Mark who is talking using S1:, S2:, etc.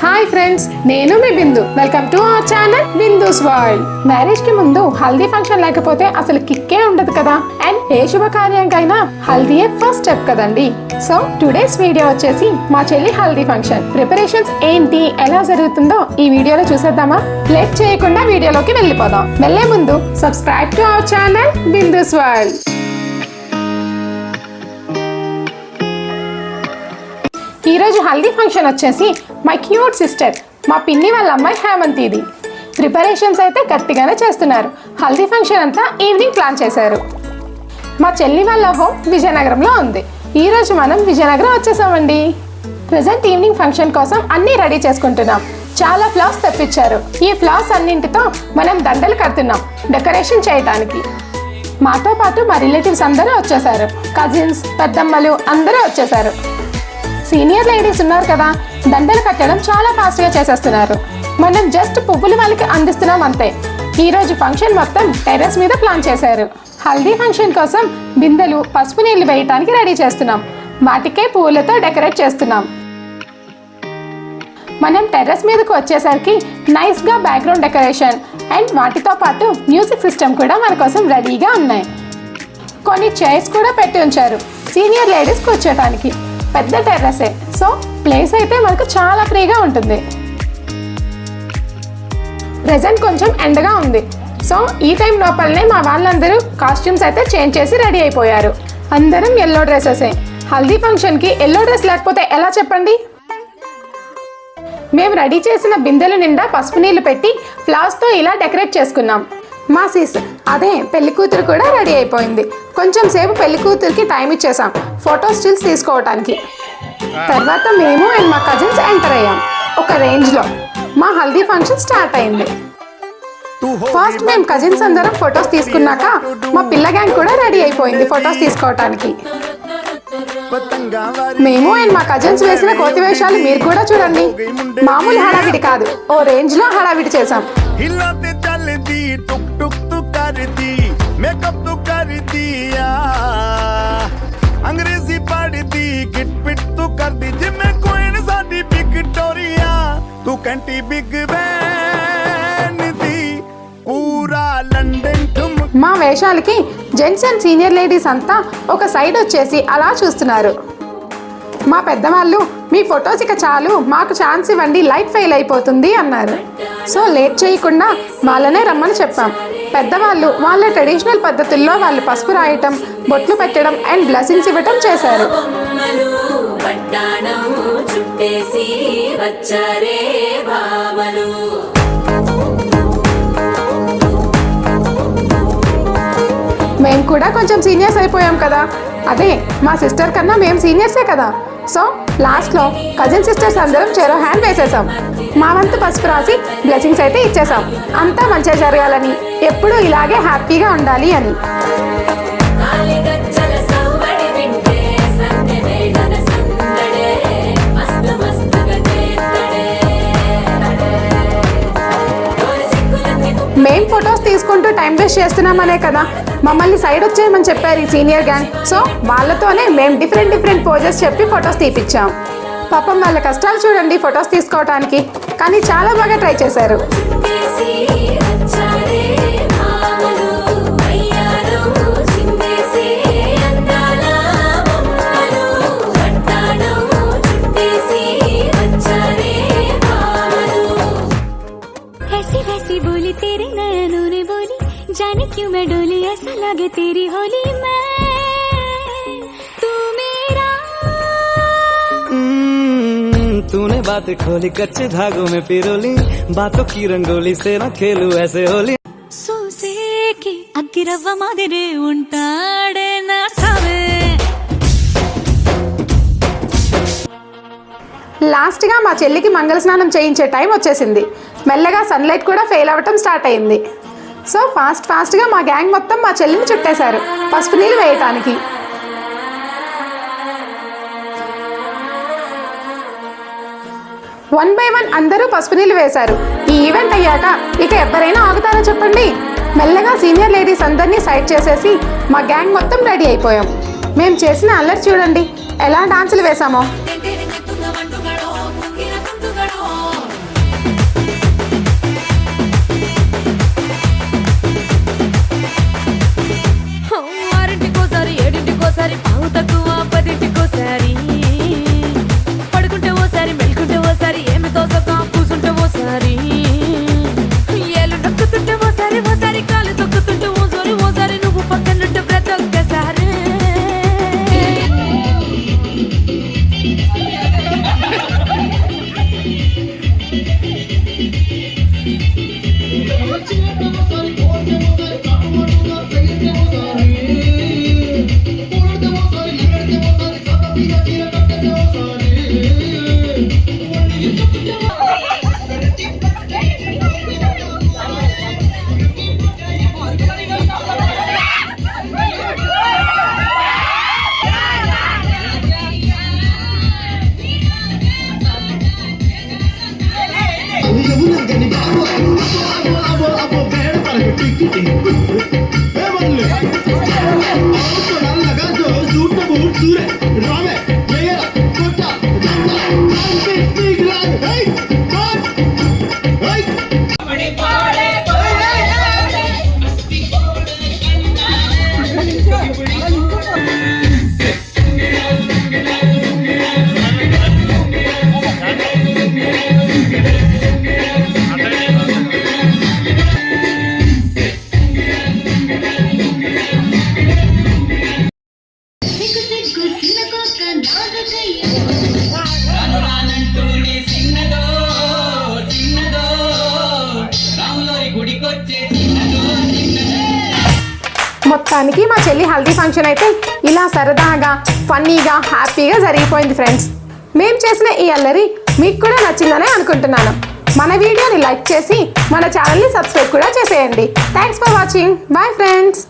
S1: Hi friends, నేను మీ Bindu. Welcome to our channel Bindu's world. Marriage కి ముందు హల్దీ ఫంక్షన్ లేకపోతే అసలు కిక్కే ఉండదు కదా. అండ్ ఏ శుభకార్యానికైనా హల్దీయే ఫస్ట్ స్టెప్ కదండి. సో టుడేస్ వీడియో వచ్చేసి మా చెల్లి హల్దీ ఫంక్షన్ ప్రిపరేషన్స్ ఏంటి, ఎలా జరుగుతుందో ఈ వీడియోలో చూసేద్దామా? లేట్ చేయకుండా వీడియోలోకి వెళ్ళిపోదాం. వెళ్ళే ముందు subscribe to our channel Bindu's world. ఈరోజు హల్దీ ఫంక్షన్ వచ్చేసి మై క్యూట్ సిస్టర్, మా పిన్ని వాళ్ళ అమ్మాయి హేమంతిది. ప్రిపరేషన్స్ అయితే గట్టిగానే చేస్తున్నారు. హల్దీ ఫంక్షన్ అంతా ఈవినింగ్ ప్లాన్ చేశారు. మా చెల్లి వాళ్ళ హోమ్ విజయనగరంలో ఉంది. ఈరోజు మనం విజయనగరం వచ్చేసామండి. ప్రెజెంట్ ఈవినింగ్ ఫంక్షన్ కోసం అన్నీ రెడీ చేసుకుంటున్నాం. చాలా ఫ్లవర్స్ తెప్పించారు. ఈ ఫ్లవర్స్ అన్నింటితో మనం దండలు కడుతున్నాం డెకరేషన్ చేయడానికి. మాతో పాటు మా రిలేటివ్స్ అందరూ వచ్చేసారు. కజిన్స్, పెద్దమ్మలు అందరూ వచ్చేసారు. సీనియర్ లేడీస్ ఉన్నారు కదా, దండలు కట్టడం చాలా ఫాస్ట్గా చేసేస్తున్నారు. మనం జస్ట్ పువ్వులు వాళ్ళకి అందిస్తున్నాం అంతే. ఈరోజు ఫంక్షన్ మొత్తం టెర్రస్ మీద ప్లాన్ చేశారు. హల్దీ ఫంక్షన్ కోసం బిందెలు, పసుపు నీళ్లు వేయటానికి రెడీ చేస్తున్నాం. వాటికే పువ్వులతో డెకరేట్ చేస్తున్నాం. మనం టెర్రస్ మీదకు వచ్చేసరికి నైస్గా బ్యాక్గ్రౌండ్ డెకరేషన్ అండ్ వాటితో పాటు మ్యూజిక్ సిస్టమ్ కూడా మన కోసం రెడీగా ఉన్నాయి. కొన్ని చైర్స్ కూడా పెట్టి ఉంచారు సీనియర్ లేడీస్ కూర్చోటానికి. పెద్ద టెర్రసే, సో ప్లేస్ అయితే మనకు చాలా ఫ్రీగా ఉంటుంది. ప్రెజెంట్ కొంచెం ఎండగా ఉంది. సో ఈ టైం లోపలనే మా వాళ్ళందరూ కాస్ట్యూమ్స్ అయితే చేంజ్ చేసి రెడీ అయిపోయారు. అందరం ఎల్లో డ్రెస్సెసే. హల్దీ ఫంక్షన్కి ఎల్లో డ్రెస్ లేకపోతే ఎలా చెప్పండి? మేము రెడీ చేసిన బిందెల నిండా పసుపు నీళ్లు పెట్టి ఫ్లవర్స్తో ఇలా డెకరేట్ చేసుకున్నాం. మా సిస్, అదే పెళ్లి కూతురు కూడా రెడీ అయిపోయింది. కొంచెం సేపు పెళ్లి కూతురికి టైం ఇచ్చేసాం ఫోటో స్టిల్స్ తీసుకోవడానికి. తర్వాత మేము అండ్ మా కజిన్స్ ఎంటర్ అయ్యాం. ఒక రేంజ్లో మా హల్దీ ఫంక్షన్ స్టార్ట్ అయింది. ఫస్ట్ మేము కజిన్స్ అందరం ఫొటోస్ తీసుకున్నాక మా పిల్ల గ్యాంగ్ కూడా రెడీ అయిపోయింది ఫొటోస్ తీసుకోవటానికి. మేము అండ్ మా కజిన్స్ వేసిన కోతి వేషాలు మీరు కూడా చూడండి. మామూలు హడావిడి కాదు, ఓ రేంజ్లో హడావిడి చేసాం. अंग्रेजी पढ़ दी गिट पिट तू कर दी जिम्मे कोई न साडी विक्टोरिया तू कंटी बिग बैन दी पूरा లండన్ ఠుమ్. మా వేషాలకి జెంట్స్ అండ్ సీనియర్ లేడీస్ అంతా ఒక సైడ్ వచ్చేసి అలా చూస్తున్నారు. మా పెద్దవాళ్ళు, మీ ఫొటోస్ ఇక చాలు, మాకు ఛాన్స్ ఇవ్వండి, లైట్ ఫెయిల్ అయిపోతుంది అన్నారు. సో లేట్ చేయకుండా వాళ్ళనే రమ్మని చెప్పాం. పెద్దవాళ్ళు వాళ్ళ ట్రెడిషనల్ పద్ధతుల్లో వాళ్ళు పసుపు రాయటం, బొట్లు పెట్టడం అండ్ బ్లెస్సింగ్స్ ఇవ్వటం చేశారు. మేము కూడా కొంచెం సీనియర్స్ అయిపోయాం కదా, అదే మా సిస్టర్ కన్నా మేము సీనియర్సే కదా. సో లాస్ట్లో కజిన్ సిస్టర్స్ అందరం చెరో హ్యాండ్ వేసేసాం. మా వంతు పసుపు రాసి బ్లెస్సింగ్స్ అయితే ఇచ్చేసాం. అంతా మంచిగా జరగాలని, ఎప్పుడూ ఇలాగే హ్యాపీగా ఉండాలి అని. మేం ఫొటోస్ తీసుకుంటూ టైం వేస్ట్ చేస్తున్నామనే కదా మమ్మల్ని సైడ్ వచ్చేయమని చెప్పారు ఈ సీనియర్ గ్యాంగ్. సో వాళ్ళతోనే మేము డిఫరెంట్ పోజెస్ చెప్పి ఫొటోస్ తీపిచ్చాం. పాపం వాళ్ళ కష్టాలు చూడండి ఫొటోస్ తీసుకోవడానికి, కానీ చాలా బాగా ట్రై చేశారు. जाने क्यों मैं डोली ऐसा लगे तेरी होली में तू मेरा
S2: तूने बात खोली कच्चे धागों में पिरोली बातों की रंगोली से ना खेलू ऐसे होली
S3: सूसे की अग्गिरव्व मादिरे उंटाडे ना सावे.
S1: లాస్ట్గా మా చెల్లికి మంగళ స్నానం చేయించే టైం వచ్చేసింది. మెల్లగా సన్లైట్ కూడా ఫెయిల్ అవ్వటం స్టార్ట్ అయింది. సో ఫాస్ట్గా మా గ్యాంగ్ మొత్తం మా చెల్లిని చుట్టేశారు పసుపు నీళ్ళు వేయటానికి. వన్ బై వన్ అందరూ పసుపు నీళ్ళు వేశారు. ఈ ఈవెంట్ అయ్యాక ఇక ఎవరైనా ఆగుతారో చెప్పండి? మెల్లగా సీనియర్ లేడీస్ అందరినీ సైడ్ చేసేసి మా గ్యాంగ్ మొత్తం రెడీ అయిపోయాం. మేము చేసిన అల్లరి చూడండి, ఎలా డాన్సులు వేసామో. మొత్తానికి మా చెల్లి హల్దీ ఫంక్షన్ అయితే ఇలా సరదాగా ఫన్నీగా హ్యాపీగా జరిగిపోయింది ఫ్రెండ్స్. మేము చేసిన ఈ అల్లరి మీకు కూడా నచ్చిందనే అనుకుంటున్నాను. మన వీడియోని లైక్ చేసి మన ఛానల్ని సబ్స్క్రైబ్ కూడా చేసేయండి. Thanks for watching. Bye friends.